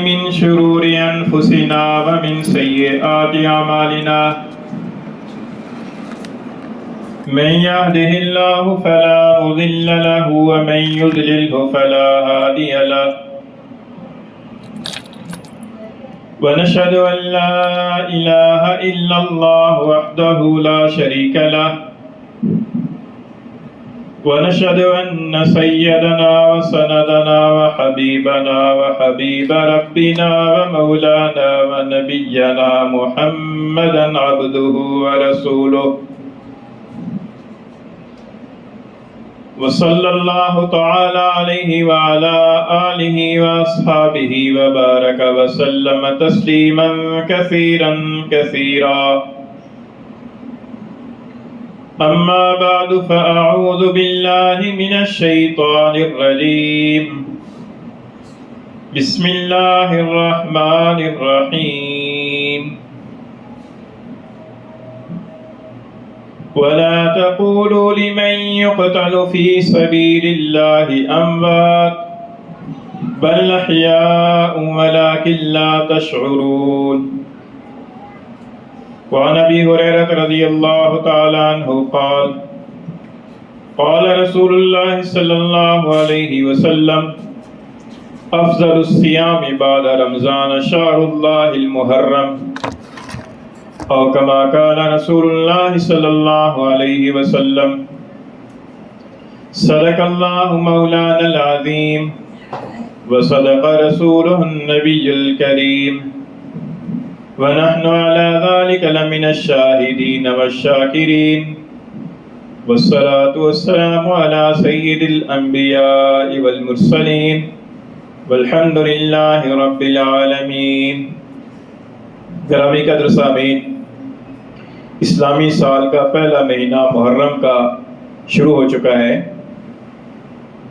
من شرور أنفسنا ومن سيئات أعمالنا من يهده الله فلا مضل له ومن يضلله فلا هادي له ونشهد أن لا إله إلا الله وحده لا شريك له ونشهد أن سيدنا وسندنا وحبيبنا وحبيب ربنا ومولانا ونبينا محمدا عبده ورسوله وصلى الله تعالى عليه وعلى آله وأصحابه وبارك وسلم تسليما كثيرا كثيرا أما بعد فأعوذ بالله من الشيطان الرجيم بسم الله الرحمن الرحيم ولا تقولوا لمن يقتل في سبيل الله أموات بل أحياء ولكن لا تشعرون وعن أبي هريرة رضي الله تعالى عنه قال قال رسول الله صلى الله عليه وسلم أفضل الصيام بعد رمضان شهر الله المحرم أو كما قال رسول الله صلى الله عليه وسلم صدق الله مولانا العظيم وصدق رسوله النبي الكريم ونحن على ذلك لمن الشاهدين والشاكرين والصلاة والسلام على سيد الأنبياء والمرسلين والحمد لله رب العالمين. گرامی قدر سامعین، اسلامی سال کا پہلا مہینہ محرم کا شروع ہو چکا ہے،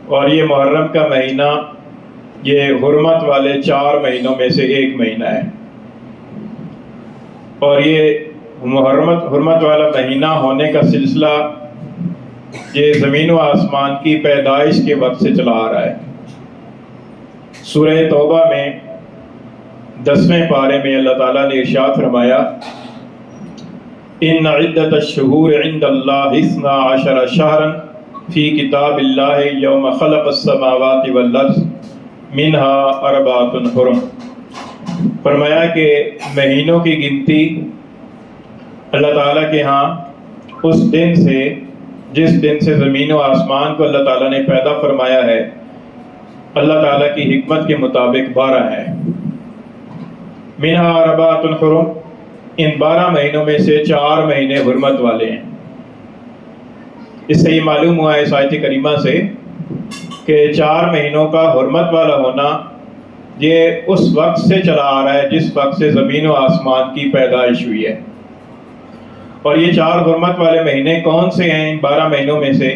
اور یہ محرم کا مہینہ یہ حرمت والے 4 مہینوں میں سے ایک مہینہ ہے، اور یہ حرمت والا مہینہ ہونے کا سلسلہ یہ زمین و آسمان کی پیدائش کے وقت سے چلا آ رہا ہے. سورہ توبہ میں 10ویں پارے میں اللہ تعالیٰ نے ارشاد فرمایا ان عدت الشہور عند اللہ 12 شہرا فی کتاب اللہ یوم خلق السماوات والارض منها 4 حرم. فرمایا کہ مہینوں کی گنتی اللہ تعالیٰ کے ہاں اس دن سے جس دن سے زمین و آسمان کو اللہ تعالیٰ نے پیدا فرمایا ہے، اللہ تعالیٰ کی حکمت کے مطابق 12 ہے. منہا 4 حرم، ان 12 مہینوں میں سے 4 مہینے حرمت والے ہیں. اس سے یہ معلوم ہوا ہے اس آیت کریمہ سے کہ 4 مہینوں کا حرمت والا ہونا یہ اس وقت سے چلا آ رہا ہے جس وقت سے زمین و آسمان کی پیدائش ہوئی ہے. اور یہ 4 حرمت والے مہینے کون سے ہیں؟ ان 12 مہینوں میں سے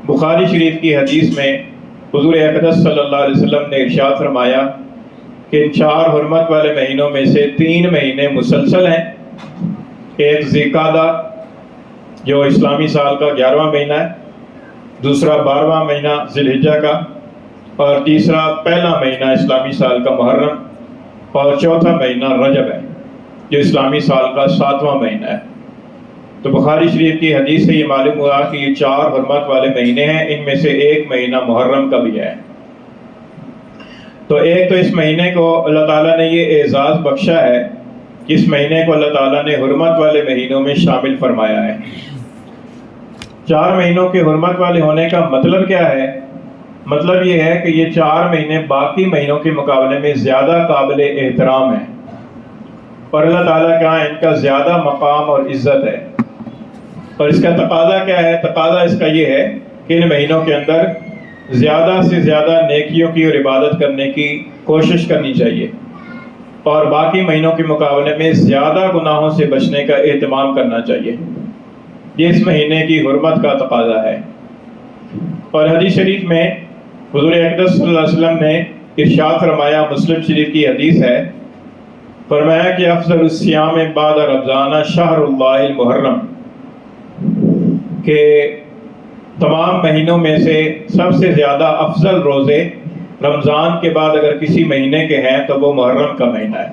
بخاری شریف کی حدیث میں حضور اقدس صلی اللہ علیہ وسلم نے ارشاد فرمایا کہ ان 4 حرمت والے مہینوں میں سے 3 مہینے مسلسل ہیں. ایک ذی القعدہ جو اسلامی سال کا 11واں مہینہ ہے، دوسرا 12واں مہینہ ذی الحجہ کا، اور تیسرا پہلا مہینہ اسلامی سال کا محرم، اور چوتھا مہینہ رجب ہے جو اسلامی سال کا 7واں مہینہ ہے. تو بخاری شریف کی حدیث سے یہ معلوم ہوا کہ یہ 4 حرمت والے مہینے ہیں، ان میں سے ایک مہینہ محرم کا بھی ہے. تو ایک تو اس مہینے کو اللہ تعالیٰ نے یہ اعزاز بخشا ہے کہ اس مہینے کو اللہ تعالیٰ نے حرمت والے مہینوں میں شامل فرمایا ہے. 4 مہینوں کے حرمت والے ہونے کا مطلب کیا ہے؟ مطلب یہ ہے کہ یہ 4 مہینے باقی مہینوں کے مقابلے میں زیادہ قابل احترام ہیں، اور اللہ تعالیٰ کا ان کا زیادہ مقام اور عزت ہے. اور اس کا تقاضا کیا ہے؟ تقاضا اس کا یہ ہے کہ ان مہینوں کے اندر زیادہ سے زیادہ نیکیوں کی اور عبادت کرنے کی کوشش کرنی چاہیے، اور باقی مہینوں کے مقابلے میں زیادہ گناہوں سے بچنے کا اہتمام کرنا چاہیے. یہ اس مہینے کی حرمت کا تقاضا ہے. اور حدیث شریف میں حضور اقدس صلی اللہ علیہ وسلم نے ارشاد فرمایا، مسلم شریف کی حدیث ہے، فرمایا کہ افضل الصیام بعد رمضان شہر اللہ المحرم، کہ تمام مہینوں میں سے سب سے زیادہ افضل روزے رمضان کے بعد اگر کسی مہینے کے ہیں تو وہ محرم کا مہینہ ہے،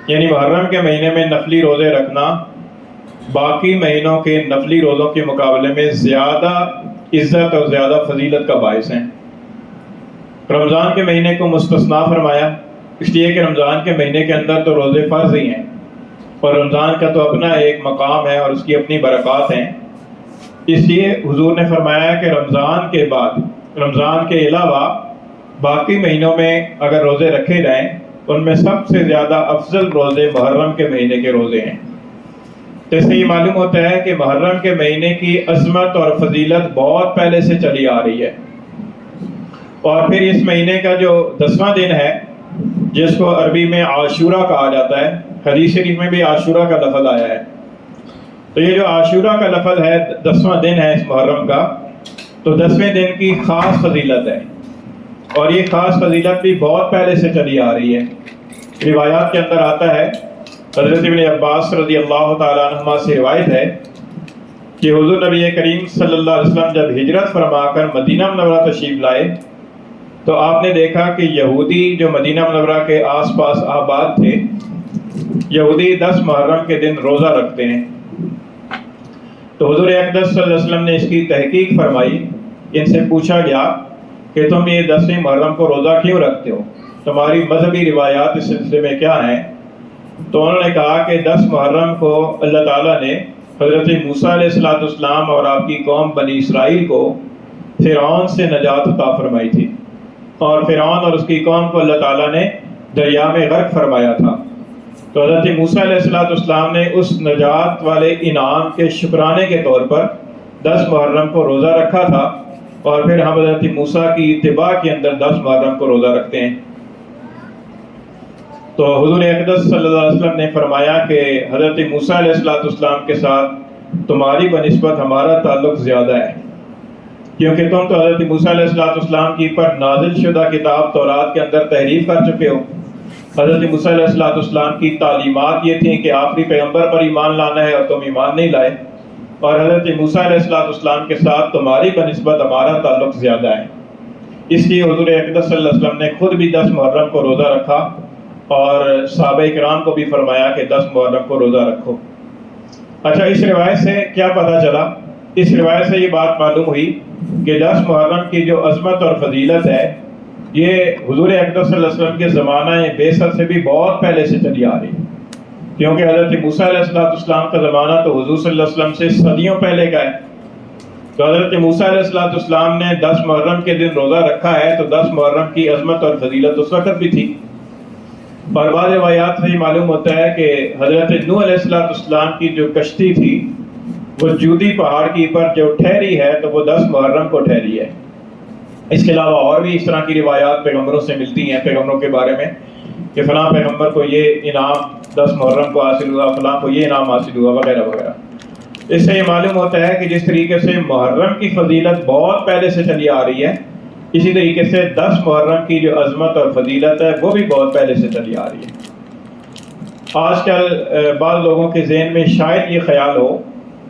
یعنی محرم کے مہینے میں نفلی روزے رکھنا باقی مہینوں کے نفلی روزوں کے مقابلے میں زیادہ عزت اور زیادہ فضیلت کا باعث ہیں۔ رمضان کے مہینے کو مستثنا فرمایا اس لیے کہ رمضان کے مہینے کے اندر تو روزے فرض ہی ہیں، اور رمضان کا تو اپنا ایک مقام ہے اور اس کی اپنی برکات ہیں، اس لیے حضور نے فرمایا کہ رمضان کے بعد، رمضان کے علاوہ باقی مہینوں میں اگر روزے رکھے جائیں ان میں سب سے زیادہ افضل روزے محرم کے مہینے کے روزے ہیں۔ تو اس سے یہ معلوم ہوتا ہے کہ محرم کے مہینے کی عظمت اور فضیلت بہت پہلے سے چلی آ رہی ہے، اور پھر اس مہینے کا جو 10واں دن ہے جس کو عربی میں عاشورہ کہا جاتا ہے، حدیث شریف میں بھی عاشورہ کا لفظ آیا ہے، تو یہ جو عاشورہ کا لفظ ہے 10واں دن ہے اس محرم کا، تو 10ویں دن کی خاص فضیلت ہے، اور یہ خاص فضیلت بھی بہت پہلے سے چلی آ رہی ہے۔ روایات کے اندر آتا ہے، حضرت ابن عباس رضی اللہ تعالیٰ عنہما سے روایت ہے کہ حضور نبی کریم صلی اللہ علیہ وسلم جب ہجرت فرما کر مدینہ منورہ تشریف لائے تو آپ نے دیکھا کہ یہودی جو مدینہ منورہ کے آس پاس آباد تھے، یہودی 10 محرم کے دن روزہ رکھتے ہیں۔ تو حضور اقدس صلی اللہ علیہ وسلم نے اس کی تحقیق فرمائی، ان سے پوچھا گیا کہ تم یہ 10ویں محرم کو روزہ کیوں رکھتے ہو، تمہاری مذہبی روایات اس سلسلے میں کیا ہیں؟ تو انہوں نے کہا کہ 10 محرم کو اللہ تعالیٰ نے حضرت موسیٰ علیہ السلام اور آپ کی قوم بنی اسرائیل کو فرعون سے نجات عطا فرمائی تھی، اور فرعون اور اس کی قوم کو اللہ تعالیٰ نے دریا میں غرق فرمایا تھا، تو حضرت موسیٰ علیہ السلام نے اس نجات والے انعام کے شکرانے کے طور پر 10 محرم کو روزہ رکھا تھا، اور پھر ہم حضرت موسیٰ کی اتباع کے اندر 10 محرم کو روزہ رکھتے ہیں۔ تو حضور اقدس صلی اللہ علیہ وسلم نے فرمایا کہ حضرت موسیٰ علیہ السلام کے ساتھ تمہاری بنسبت ہمارا تعلق زیادہ ہے، کیونکہ تم تو حضرت موسیٰ علیہ السلام کی پر نازل شدہ کتاب تورات کے اندر تحریف کر چکے ہو۔ حضرت موسیٰ علیہ السلام کی تعلیمات یہ تھیں کہ آخری پیغمبر پر ایمان لانا ہے، اور تم ایمان نہیں لائے، اور حضرت موسیٰ علیہ السلام کے ساتھ تمہاری بنسبت ہمارا تعلق زیادہ ہے، اس لیے حضور اقدس صلی اللہ علیہ وسلم نے خود بھی 10 محرم کو روزہ رکھا، اور صحابہ کرام کو بھی فرمایا کہ 10 محرم کو روزہ رکھو۔ اچھا، اس روایت سے کیا پتہ چلا؟ اس روایت سے یہ بات معلوم ہوئی کہ 10 محرم کی جو عظمت اور فضیلت ہے یہ حضور اقدس صلی اللہ علیہ وسلم کے زمانہ بعثت سے بھی بہت پہلے سے چلی آ رہی ہے، کیونکہ حضرت موسیٰ علیہ السلام کا زمانہ تو حضور صلی اللہ علیہ وسلم سے صدیوں پہلے کا ہے، تو حضرت موسیٰ علیہ السلام نے 10 محرم کے دن روزہ رکھا ہے، تو 10 محرم کی عظمت اور فضیلت اس وقت بھی تھی۔ اور بعض روایات سے یہ معلوم ہوتا ہے کہ حضرت نوح علیہ السلام کی جو کشتی تھی وہ جودی پہاڑ کی پر جو ٹھہری ہے تو وہ 10 محرم کو ٹھہری ہے۔ اس کے علاوہ اور بھی اس طرح کی روایات پیغمبروں سے ملتی ہیں، پیغمبروں کے بارے میں، کہ فلاں پیغمبر کو یہ انعام 10 محرم کو حاصل ہوا، فلاں کو یہ انعام حاصل ہوا، وغیرہ وغیرہ۔ اس سے یہ معلوم ہوتا ہے کہ جس طریقے سے محرم کی فضیلت بہت پہلے سے چلی آ رہی ہے، اسی طریقے سے 10 محرم کی جو عظمت اور فضیلت ہے وہ بھی بہت پہلے سے چلی آ رہی ہے۔ آج کل بعض لوگوں کے ذہن میں شاید یہ خیال ہو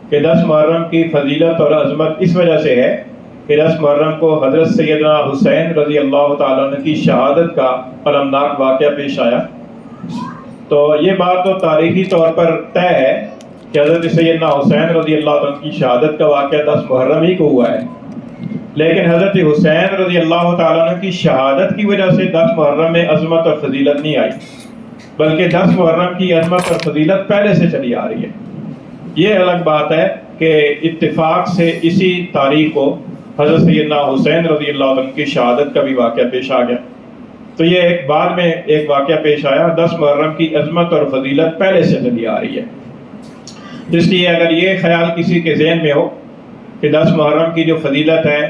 کہ 10 محرم کی فضیلت اور عظمت اس وجہ سے ہے کہ 10 محرم کو حضرت سیدنا حسین رضی اللہ تعالیٰ عنہ کی شہادت کا المناک واقعہ پیش آیا، تو یہ بات تو تاریخی طور پر طے ہے کہ حضرت سیدنا حسین رضی اللہ عنہ کی شہادت کا واقعہ 10 محرم ہی کو ہوا ہے، لیکن حضرت حسین رضی اللہ تعالیٰ عنہ کی شہادت کی وجہ سے 10 محرم میں عظمت اور فضیلت نہیں آئی، بلکہ 10 محرم کی عظمت اور فضیلت پہلے سے چلی آ رہی ہے۔ یہ الگ بات ہے کہ اتفاق سے اسی تاریخ کو حضرت سیدنا حسین رضی اللہ عنہ کی شہادت کا بھی واقعہ پیش آ گیا، تو یہ ایک بعد میں ایک واقعہ پیش آیا۔ 10 محرم کی عظمت اور فضیلت پہلے سے چلی آ رہی ہے، اس لیے اگر یہ خیال کسی کے ذہن میں ہو کہ 10 محرم کی جو فضیلت ہے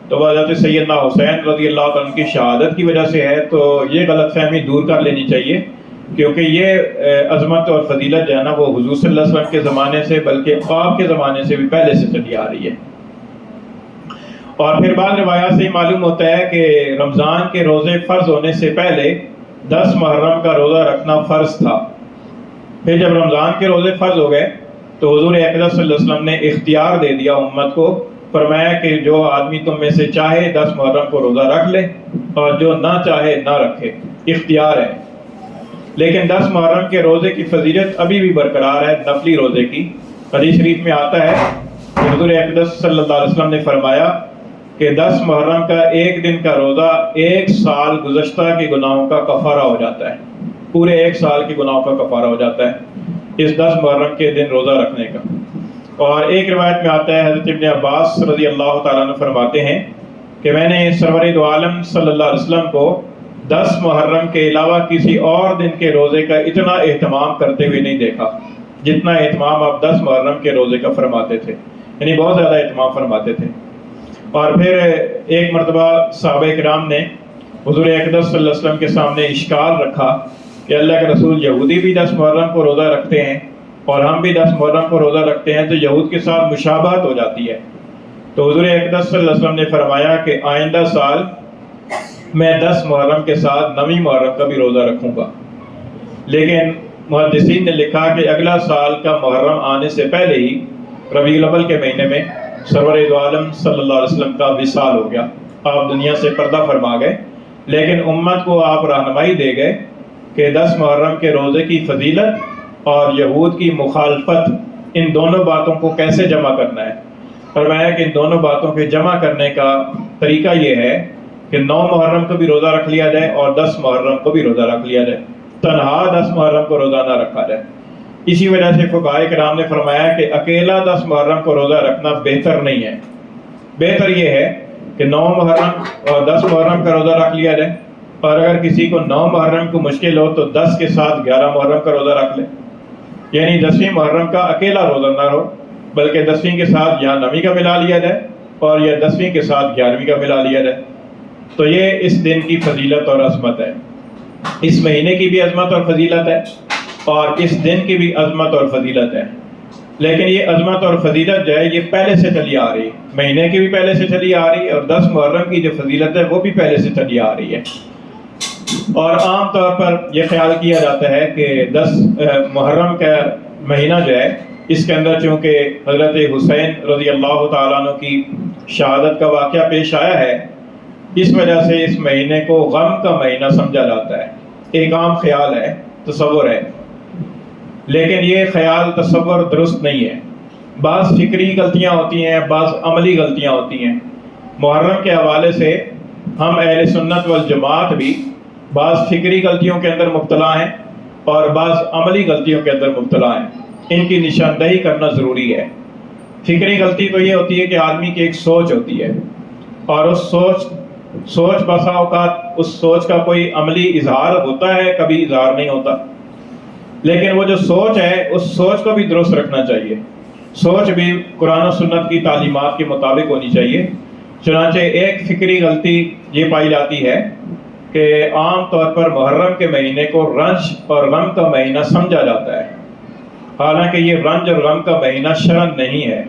تو وہ حضرت سیدنا حسین رضی اللہ عنہ کی شہادت کی وجہ سے ہے، تو یہ غلط فہمی دور کر لینی چاہیے، کیونکہ یہ عظمت اور فضیلت جو ہے نا وہ حضور صلی اللہ علیہ وسلم کے زمانے سے بلکہ آپ کے زمانے سے بھی پہلے سے چلی آ رہی ہے۔ اور پھر بعض روایات سے یہ معلوم ہوتا ہے کہ رمضان کے روزے فرض ہونے سے پہلے 10 محرم کا روزہ رکھنا فرض تھا، پھر جب رمضان کے روزے فرض ہو گئے تو حضور اقدس صلی اللہ علیہ وسلم نے اختیار دے دیا امت کو، فرمایا کہ جو آدمی تم میں سے چاہے 10 محرم کو روزہ رکھ لے اور جو نہ چاہے نہ رکھے، اختیار ہے۔ لیکن 10 محرم کے روزے کی فضیلت ابھی بھی برقرار ہے، نفلی روزے کی۔ حدیث شریف میں آتا ہے کہ حضور اقدس صلی اللہ علیہ وسلم نے فرمایا کہ 10 محرم کا ایک دن کا روزہ 1 سال گزشتہ کے گناہوں کا کفارہ ہو جاتا ہے، پورے 1 سال کے گناہوں کا کفارہ ہو جاتا ہے اس 10 محرم کے دن روزہ رکھنے کا۔ اور ایک روایت میں آتا ہے، حضرت ابن عباس رضی اللہ تعالیٰ عنہ فرماتے ہیں کہ میں نے سرور دو عالم صلی اللہ علیہ وسلم کو 10 محرم کے علاوہ کسی اور دن کے روزے کا اتنا اہتمام کرتے ہوئے نہیں دیکھا جتنا اہتمام آپ 10 محرم کے روزے کا فرماتے تھے، یعنی بہت زیادہ اہتمام فرماتے تھے۔ اور پھر ایک مرتبہ صحابہ کرام نے حضور اقدس صلی اللہ علیہ وسلم کے سامنے اشکال رکھا کہ اللہ کے رسول، یہودی بھی 10 محرم کو روزہ رکھتے ہیں اور ہم بھی 10 محرم کو روزہ رکھتے ہیں، تو یہود کے ساتھ مشابہت ہو جاتی ہے۔ تو حضور اقدس صلی اللہ علیہ وسلم نے فرمایا کہ آئندہ سال میں 10 محرم کے ساتھ 9 محرم کا بھی روزہ رکھوں گا۔ لیکن محدثین نے لکھا کہ اگلا سال کا محرم آنے سے پہلے ہی ربیع الاول کے مہینے میں سرور دو عالم صلی اللہ علیہ وسلم کا وصال ہو گیا، آپ دنیا سے پردہ فرما گئے۔ لیکن امت کو آپ رہنمائی دے گئے کہ 10 محرم کے روزے کی فضیلت اور یہود کی مخالفت، ان دونوں باتوں کو کیسے جمع کرنا ہے۔ فرمایا کہ ان دونوں باتوں کے جمع کرنے کا طریقہ یہ ہے کہ 9 محرم کو بھی روزہ رکھ لیا جائے اور 10 محرم کو بھی روزہ رکھ لیا جائے، تنہا 10 محرم کو روزہ نہ رکھا جائے۔ اسی وجہ سے فقہائے کرام نے فرمایا کہ اکیلا 10 محرم کو روزہ رکھنا بہتر نہیں ہے، بہتر یہ ہے کہ 9 محرم اور 10 محرم کا روزہ رکھ لیا جائے، اور اگر کسی کو 9 محرم کو مشکل ہو تو 10 کے ساتھ 11 محرم کا روزہ رکھ لے، یعنی 10ویں محرم کا اکیلا روزہ نہ ہو بلکہ 10ویں کے ساتھ یا 9ویں کا ملا لیا جائے اور یا 10ویں کے ساتھ 11ویں کا ملا لیا جائے۔ تو یہ اس دن کی فضیلت اور عظمت ہے، اس مہینے کی بھی عظمت اور فضیلت ہے اور اس دن کی بھی عظمت اور فضیلت ہے۔ لیکن یہ عظمت اور فضیلت جو ہے یہ پہلے سے چلی آ رہی ہے، مہینے کی بھی پہلے سے چلی آ رہی ہے اور 10 محرم کی جو فضیلت ہے وہ بھی پہلے سے چلی آ رہی ہے۔ اور عام طور پر یہ خیال کیا جاتا ہے کہ 10 محرم کا مہینہ جو ہے اس کے اندر چونکہ حضرت حسین رضی اللہ تعالیٰ عنہ کی شہادت کا واقعہ پیش آیا ہے، اس وجہ سے اس مہینے کو غم کا مہینہ سمجھا جاتا ہے۔ ایک عام خیال ہے، تصور ہے، لیکن یہ خیال تصور درست نہیں ہے۔ بعض فکری غلطیاں ہوتی ہیں، بعض عملی غلطیاں ہوتی ہیں۔ محرم کے حوالے سے ہم اہل سنت والجماعت بھی بعض فکری غلطیوں کے اندر مبتلا ہیں اور بعض عملی غلطیوں کے اندر مبتلا ہیں، ان کی نشاندہی کرنا ضروری ہے۔ فکری غلطی تو یہ ہوتی ہے کہ آدمی کی ایک سوچ ہوتی ہے اور اس سوچ بسا اوقات اس سوچ کا کوئی عملی اظہار ہوتا ہے، کبھی اظہار نہیں ہوتا۔ لیکن وہ جو سوچ ہے اس سوچ کو بھی درست رکھنا چاہیے، سوچ بھی قرآن و سنت کی تعلیمات کے مطابق ہونی چاہیے۔ چنانچہ ایک فکری غلطی یہ پائی جاتی ہے کہ عام طور پر محرم کے مہینے کو رنج اور غم کا مہینہ سمجھا جاتا ہے، حالانکہ یہ رنج اور غم کا مہینہ شرعاً نہیں ہے۔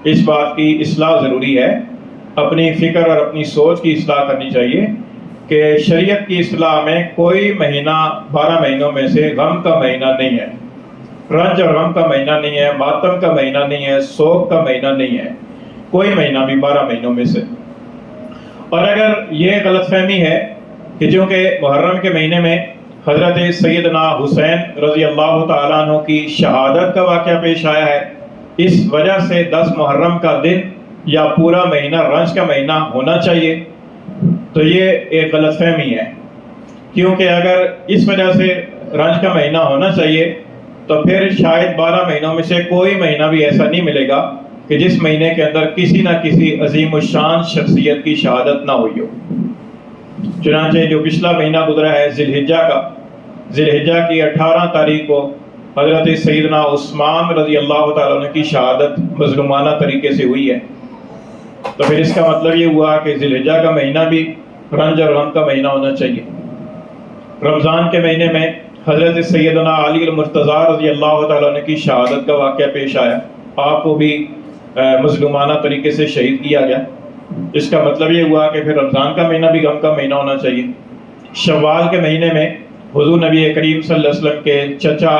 اس بات کی اصلاح ضروری ہے، اپنی فکر اور اپنی سوچ کی اصلاح کرنی چاہیے کہ شریعت کی اصلاح میں کوئی مہینہ 12 مہینوں میں سے غم کا مہینہ نہیں ہے، رنج اور غم کا مہینہ نہیں ہے، ماتم کا مہینہ نہیں ہے، سوگ کا مہینہ نہیں ہے، کوئی مہینہ بھی 12 مہینوں میں سے۔ اور اگر یہ غلط فہمی ہے کہ چونکہ محرم کے مہینے میں حضرت سیدنا حسین رضی اللہ تعالیٰ عنہ کی شہادت کا واقعہ پیش آیا ہے، اس وجہ سے 10 محرم کا دن یا پورا مہینہ رنج کا مہینہ ہونا چاہیے، تو یہ ایک غلط فہمی ہے۔ کیونکہ اگر اس وجہ سے رنج کا مہینہ ہونا چاہیے تو پھر شاید 12 مہینوں میں سے کوئی مہینہ بھی ایسا نہیں ملے گا کہ جس مہینے کے اندر کسی نہ کسی عظیم الشان شخصیت کی شہادت نہ ہوئی ہو۔ چنانچہ جو پچھلا مہینہ گزرا ہے ذی الحجہ کی 18 تاریخ کو حضرت سیدنا عثمان رضی اللہ تعالیٰ عنہ کی شہادت مظلومانہ طریقے سے ہوئی ہے، تو پھر اس کا مطلب یہ ہوا کہ ذی الحجہ کا مہینہ بھی رنج اور غم کا مہینہ ہونا چاہیے۔ رمضان کے مہینے میں حضرت سیدنا علی المرتضیٰ رضی اللہ تعالیٰ عنہ کی شہادت کا واقعہ پیش آیا، آپ کو بھی مظلومانہ طریقے سے شہید کیا گیا۔ اس کا مطلب یہ ہوا کہ پھر رمضان کا مہینہ بھی غم کا مہینہ ہونا چاہیے۔ شوال کے مہینے میں حضور نبی کریم صلی اللہ علیہ وسلم کے چچا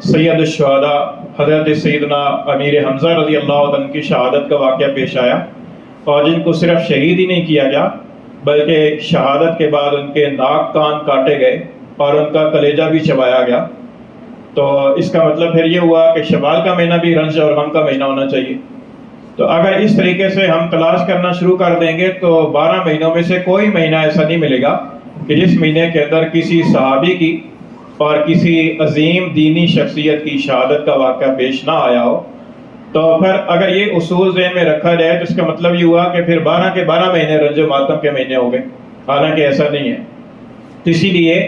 سید الشہداء حضرت سیدنا امیر حمزہ رضی اللہ عنہ کی شہادت کا واقعہ پیش آیا، اور جن کو صرف شہید ہی نہیں کیا گیا بلکہ شہادت کے بعد ان کے ناک کان کاٹے گئے اور ان کا کلیجہ بھی چبایا گیا۔ تو اس کا مطلب پھر یہ ہوا کہ شوال کا مہینہ بھی رنج اور غم کا مہینہ ہونا چاہیے۔ تو اگر اس طریقے سے ہم تلاش کرنا شروع کر دیں گے تو 12 مہینوں میں سے کوئی مہینہ ایسا نہیں ملے گا کہ جس مہینے کے اندر کسی صحابی کی اور کسی عظیم دینی شخصیت کی شہادت کا واقعہ پیش نہ آیا ہو۔ تو پھر اگر یہ اصول ذہن میں رکھا جائے تو اس کا مطلب یہ ہوا کہ پھر 12 کے 12 مہینے رنج و ماتم کے مہینے ہو گئے، حالانکہ ایسا نہیں ہے۔ اسی لیے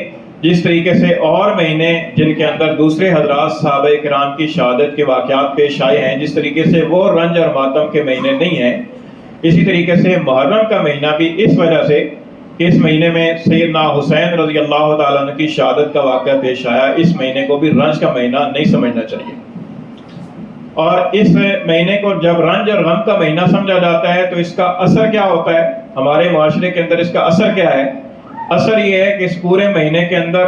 جس طریقے سے اور مہینے جن کے اندر دوسرے حضرات صحابہ کرام کی شہادت کے واقعات پیش آئے ہیں، جس طریقے سے وہ رنج اور ماتم کے مہینے نہیں ہیں، اسی طریقے سے محرم کا مہینہ بھی اس وجہ سے کہ اس مہینے میں سیدنا حسین رضی اللہ تعالیٰ عنہ کی شہادت کا واقعہ پیش آیا، اس مہینے کو بھی رنج کا مہینہ نہیں سمجھنا چاہیے۔ اور اس مہینے کو جب رنج اور غم کا مہینہ سمجھا جاتا ہے تو اس کا اثر کیا ہوتا ہے ہمارے معاشرے کے اندر؟ اس کا اثر کیا ہے؟ اثر یہ ہے کہ اس پورے مہینے کے اندر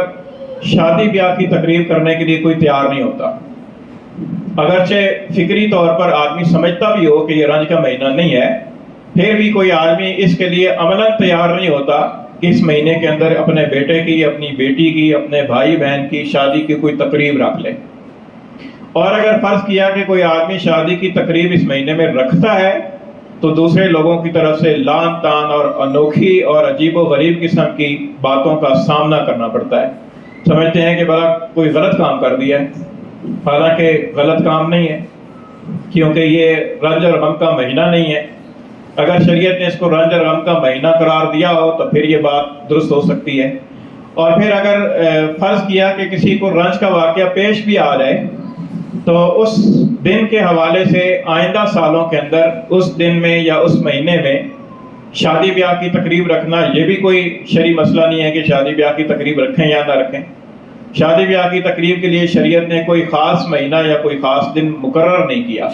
شادی بیاہ کی تقریب کرنے کے لیے کوئی تیار نہیں ہوتا، اگرچہ فکری طور پر آدمی سمجھتا بھی ہو کہ یہ رنج کا مہینہ نہیں ہے، پھر بھی کوئی آدمی اس کے لیے عملاً تیار نہیں ہوتا کہ اس مہینے کے اندر اپنے بیٹے کی، اپنی بیٹی کی، اپنے بھائی بہن کی شادی کی کوئی تقریب رکھ لے۔ اور اگر فرض کیا کہ کوئی آدمی شادی کی تقریب اس مہینے میں رکھتا ہے تو دوسرے لوگوں کی طرف سے لعن طعن اور انوکھی اور عجیب و غریب قسم کی باتوں کا سامنا کرنا پڑتا ہے۔ سمجھتے ہیں کہ بھلا کوئی غلط کام کر دیا ہے، حالانکہ غلط کام نہیں ہے، کیونکہ یہ رنج اور غم کا مہینہ نہیں ہے۔ اگر شریعت نے اس کو رنج اور غم کا مہینہ قرار دیا ہو تو پھر یہ بات درست ہو سکتی ہے۔ اور پھر اگر فرض کیا کہ کسی کو رنج کا واقعہ پیش بھی آ جائے تو اس دن کے حوالے سے آئندہ سالوں کے اندر اس دن میں یا اس مہینے میں شادی بیاہ کی تقریب رکھنا یہ بھی کوئی شرعی مسئلہ نہیں ہے کہ شادی بیاہ کی تقریب رکھیں یا نہ رکھیں۔ شادی بیاہ کی تقریب کے لیے شریعت نے کوئی خاص مہینہ یا کوئی خاص دن مقرر نہیں کیا۔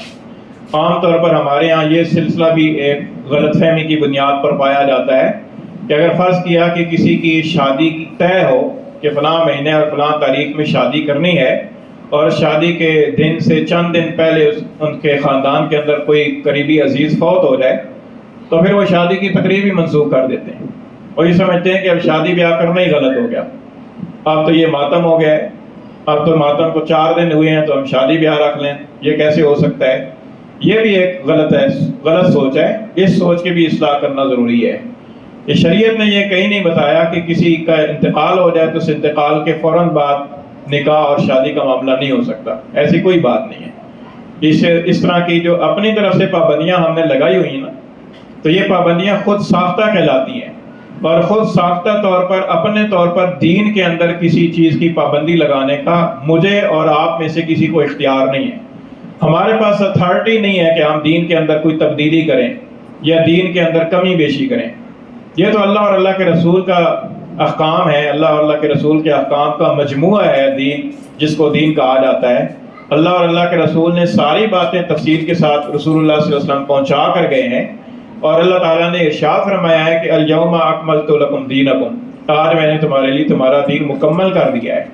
عام طور پر ہمارے ہاں یہ سلسلہ بھی ایک غلط فہمی کی بنیاد پر پایا جاتا ہے کہ اگر فرض کیا کہ کسی کی شادی طے ہو کہ فلاں مہینے اور فلاں تاریخ میں شادی کرنی ہے، اور شادی کے دن سے چند دن پہلے ان کے خاندان کے اندر کوئی قریبی عزیز فوت ہو جائے تو پھر وہ شادی کی تقریب ہی منسوخ کر دیتے ہیں، اور یہ سمجھتے ہیں کہ اب شادی بیاہ کرنا ہی غلط ہو گیا، اب تو یہ ماتم ہو گیا ہے، اب تو ماتم کو 4 دن ہوئے ہیں تو ہم شادی بیاہ رکھ لیں، یہ کیسے ہو سکتا ہے؟ یہ بھی ایک غلط سوچ ہے۔ اس سوچ کی بھی اصلاح کرنا ضروری ہے۔ یہ شریعت نے یہ کہیں نہیں بتایا کہ کسی کا انتقال ہو جائے تو اس انتقال کے فوراً بعد نکاح اور شادی کا معاملہ نہیں ہو سکتا، ایسی کوئی بات نہیں ہے۔ اس طرح کی جو اپنی طرف سے پابندیاں ہم نے لگائی ہوئی ہیں نا، تو یہ پابندیاں خود ساختہ کہلاتی ہیں، اور خود ساختہ طور پر اپنے طور پر دین کے اندر کسی چیز کی پابندی لگانے کا مجھے اور آپ میں سے کسی کو اختیار نہیں ہے۔ ہمارے پاس اتھارٹی نہیں ہے کہ ہم دین کے اندر کوئی تبدیلی کریں یا دین کے اندر کمی بیشی کریں۔ یہ تو اللہ اور اللہ کے رسول کا احکام ہے، اللہ اور اللہ کے رسول کے احکام کا مجموعہ ہے دین، جس کو دین کہا جاتا ہے۔ اللہ اور اللہ کے رسول نے ساری باتیں تفصیل کے ساتھ رسول اللہ صلی اللہ علیہ وسلم پہنچا کر گئے ہیں، اور اللہ تعالیٰ نے ارشاد فرمایا ہے کہ الیوم اکملت لکم دینکم، آج میں نے تمہارے لیے تمہارا دین مکمل کر دیا ہے۔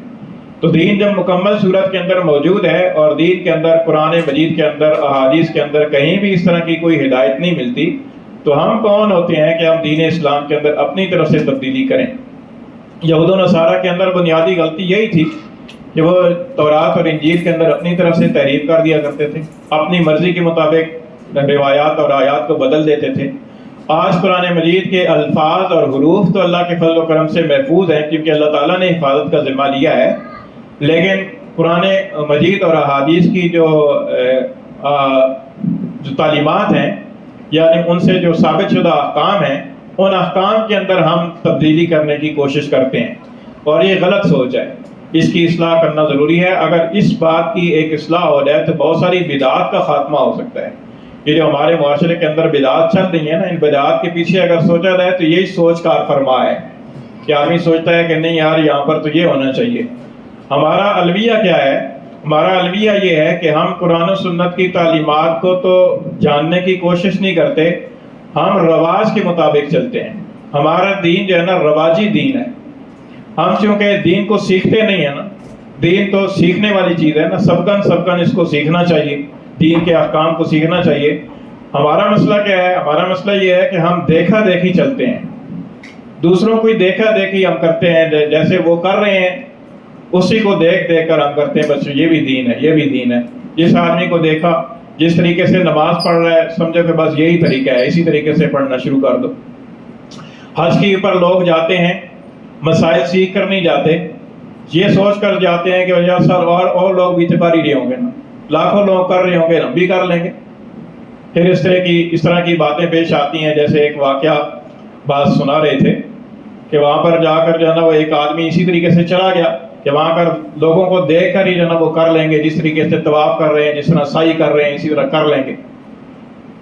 تو دین جب مکمل صورت کے اندر موجود ہے اور دین کے اندر، قرآن مجید کے اندر، احادیث کے اندر کہیں بھی اس طرح کی کوئی ہدایت نہیں ملتی، تو ہم کون ہوتے ہیں کہ ہم دین اسلام کے اندر اپنی طرف سے تبدیلی کریں؟ یہود و نصارہ کے اندر بنیادی غلطی یہی تھی کہ وہ تورات اور انجیل کے اندر اپنی طرف سے تحریف کر دیا کرتے تھے، اپنی مرضی کے مطابق روایات اور آیات کو بدل دیتے تھے۔ آج قرآن مجید کے الفاظ اور حروف تو اللہ کے فضل و کرم سے محفوظ ہیں، کیونکہ اللہ تعالیٰ نے حفاظت کا ذمہ لیا ہے، لیکن قرآن مجید اور احادیث کی جو تعلیمات ہیں، یعنی ان سے جو ثابت شدہ احکام ہیں، ان احکام کے اندر ہم تبدیلی کرنے کی کوشش کرتے ہیں، اور یہ غلط سوچ ہے، اس کی اصلاح کرنا ضروری ہے۔ اگر اس بات کی ایک اصلاح ہو جائے تو بہت ساری بدعات کا خاتمہ ہو سکتا ہے۔ یہ جو ہمارے معاشرے کے اندر بدعات چل رہی ہیں نا، ان بدعات کے پیچھے اگر سوچا جائے تو یہی سوچ کار فرما ہے کہ آدمی سوچتا ہے کہ نہیں یار یہاں پر تو یہ ہونا چاہیے۔ ہمارا الویہ کیا ہے؟ ہمارا الویہ یہ ہے کہ ہم قرآن و سنت کی تعلیمات کو تو جاننے کی کوشش نہیں کرتے، ہم رواج کے مطابق چلتے ہیں۔ ہمارا دین جو ہے نا رواجی دین ہے، ہم چونکہ دین کو سیکھتے نہیں ہیں نا، دین تو سیکھنے والی چیز ہے نا، سبکن اس کو سیکھنا چاہیے، دین کے احکام کو سیکھنا چاہیے۔ ہمارا مسئلہ کیا ہے؟ ہمارا مسئلہ یہ ہے کہ ہم دیکھا دیکھی چلتے ہیں، دوسروں کو دیکھا دیکھی ہم کرتے ہیں، جیسے وہ کر رہے ہیں اسی کو دیکھ دیکھ کر ہم کرتے ہیں، بس یہ بھی دین ہے، یہ بھی دین ہے۔ جس آدمی کو دیکھا جس طریقے سے نماز پڑھ رہا ہے، سمجھو کہ بس یہی طریقہ ہے، اسی طریقے سے پڑھنا شروع کر دو۔ حج کے اوپر لوگ جاتے ہیں، مسائل سیکھ کر نہیں جاتے، یہ سوچ کر جاتے ہیں کہ یار سر اور لوگ بھی تو کر ہی رہے ہوں گے نا، لاکھوں لوگ کر رہے ہوں گے، ہم بھی کر لیں گے۔ پھر اس طرح کی باتیں پیش آتی ہیں، جیسے ایک واقعہ بات سنا رہے تھے کہ وہاں پر جا کر جو ہے نا وہ ایک آدمی اسی طریقے سے چلا گیا کہ وہاں پر لوگوں کو دیکھ کر ہی جو ہے نا وہ کر لیں گے، جس طریقے سے طواف کر رہے ہیں، جس طرح سعی کر رہے ہیں اسی طرح کر لیں گے۔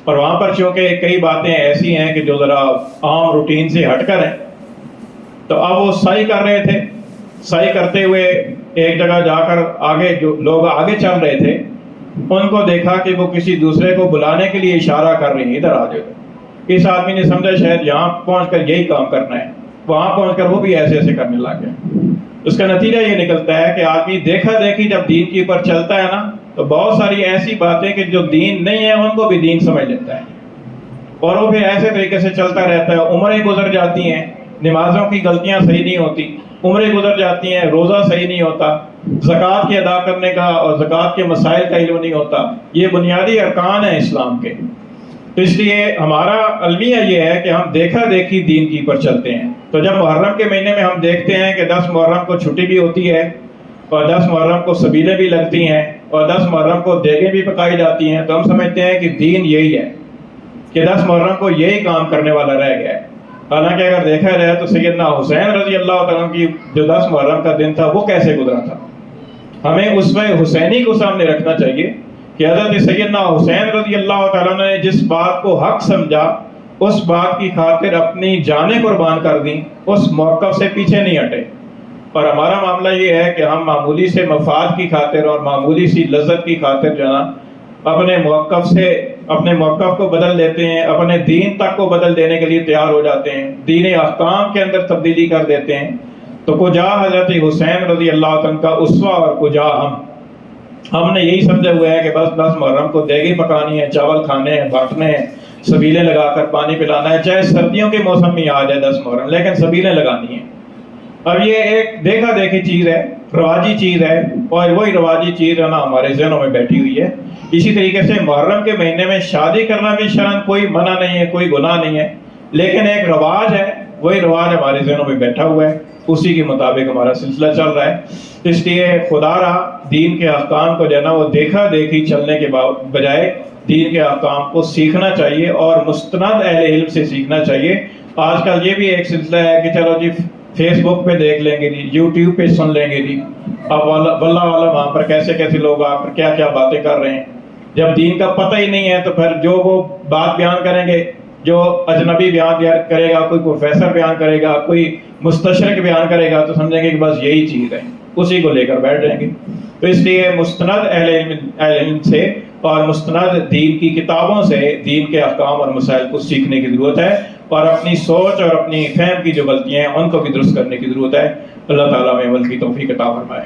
اور وہاں پر چونکہ کئی باتیں ایسی ہیں کہ جو ذرا عام روٹین سے ہٹ کر ہیں، تو اب وہ سعی کر رہے تھے، سعی کرتے ہوئے ایک جگہ جا کر آگے جو لوگ آگے چل رہے تھے ان کو دیکھا کہ وہ کسی دوسرے کو بلانے کے لیے اشارہ کر رہے ہیں، ادھر آ جاؤ۔ اس آدمی نے سمجھا شاید یہاں پہنچ کر یہی کام کرنا ہے، وہاں پہنچ کر وہ بھی ایسے ایسے کرنے لگ گیا۔ اس کا نتیجہ یہ نکلتا ہے کہ آدمی دیکھا دیکھی جب دین کے اوپر چلتا ہے نا، تو بہت ساری ایسی باتیں کہ جو دین نہیں ہے ان کو بھی دین سمجھ لیتا ہے، اور وہ پھر ایسے طریقے سے چلتا رہتا ہے۔ عمریں گزر جاتی ہیں، نمازوں کی غلطیاں صحیح نہیں ہوتی، عمریں گزر جاتی ہیں، روزہ صحیح نہیں ہوتا، زکوٰۃ کی ادا کرنے کا اور زکوٰۃ کے مسائل کا علم نہیں ہوتا۔ یہ بنیادی ارکان ہیں اسلام کے۔ تو اس لیے ہمارا المیہ یہ ہے کہ ہم دیکھا دیکھی دین کی پر چلتے ہیں۔ تو جب محرم کے مہینے میں ہم دیکھتے ہیں کہ 10 محرم کو چھٹی بھی ہوتی ہے، اور 10 محرم کو سبیلیں بھی لگتی ہیں، اور 10 محرم کو دیگیں بھی پکائی جاتی ہیں، تو ہم سمجھتے ہیں کہ دین یہی ہے کہ 10 محرم کو یہی کام کرنے والا رہ گیا ہے۔ حالانکہ اگر دیکھا جائے تو سیدنا حسین رضی اللہ تعالیٰ کی جو 10 محرم کا دن تھا وہ کیسے گزرا تھا۔ ہمیں اسوہ حسینی کو سامنے رکھنا چاہیے کہ حضرت سیدنا حسین رضی اللہ تعالیٰ نے جس بات کو حق سمجھا اس بات کی خاطر اپنی جانیں قربان کر دیں، اس موقف سے پیچھے نہیں ہٹے۔ اور ہمارا معاملہ یہ ہے کہ ہم معمولی سے مفاد کی خاطر اور معمولی سی لذت کی خاطر جو ہے نا اپنے موقف کو بدل دیتے ہیں، اپنے دین تک کو بدل دینے کے لیے تیار ہو جاتے ہیں، دین احکام کے اندر تبدیلی کر دیتے ہیں۔ تو کجا حضرت حسین رضی اللہ عنہ کا اسوہ اور کجا ہم نے یہی سمجھا ہوا ہے کہ بس 10 محرم کو دیگیں پکانی ہے، چاول کھانے ہیں، بانٹنے ہیں، سبیلیں لگا کر پانی پلانا ہے، چاہے سردیوں کے موسم میں آ جائے 10 محرم، لیکن سبیلیں لگانی ہیں۔ اب یہ ایک دیکھا دیکھی چیز ہے، رواجی چیز ہے، اور وہی رواجی چیز ہے نا ہمارے ذہنوں میں بیٹھی ہوئی ہے۔ اسی طریقے سے محرم کے مہینے میں شادی کرنا بھی شرعاً کوئی منع نہیں ہے، کوئی گناہ نہیں ہے، لیکن ایک رواج ہے، وہی رواج ہمارے ذہنوں میں بیٹھا ہوا ہے، اسی کے مطابق ہمارا سلسلہ چل رہا ہے۔ اس لیے خدا را دین کے احکام کو جو ہے نا وہ دیکھا دیکھی چلنے کے بجائے دین کے احکام کو سیکھنا چاہیے، اور مستند اہل علم سے سیکھنا چاہیے۔ آج کل یہ بھی ایک سلسلہ ہے کہ چلو جی فیس بک پہ دیکھ لیں گے جی، یوٹیوب پہ سن لیں گے جی، اب واللہ عالم وہاں پر کیسے کیسے لوگ آ کر کیا کیا باتیں کر رہے ہیں۔ جب دین کا پتہ ہی نہیں ہے تو پھر جو وہ بات بیان کریں گے، جو اجنبی بیان کرے گا، کوئی پروفیسر بیان کرے گا، کوئی مستشرق بیان کرے گا، تو سمجھیں گے کہ بس یہی چیز ہے، اسی کو لے کر بیٹھ جائیں گے۔ تو اس لیے مستند اہل علم سے اور مستند دین کی کتابوں سے دین کے احکام اور مسائل کو سیکھنے کی ضرورت ہے، اور اپنی سوچ اور اپنی فہم کی جو غلطیاں ہیں ان کو بھی درست کرنے کی ضرورت ہے۔ اللہ تعالیٰ میں عمل کی توفیق عطا فرمائے۔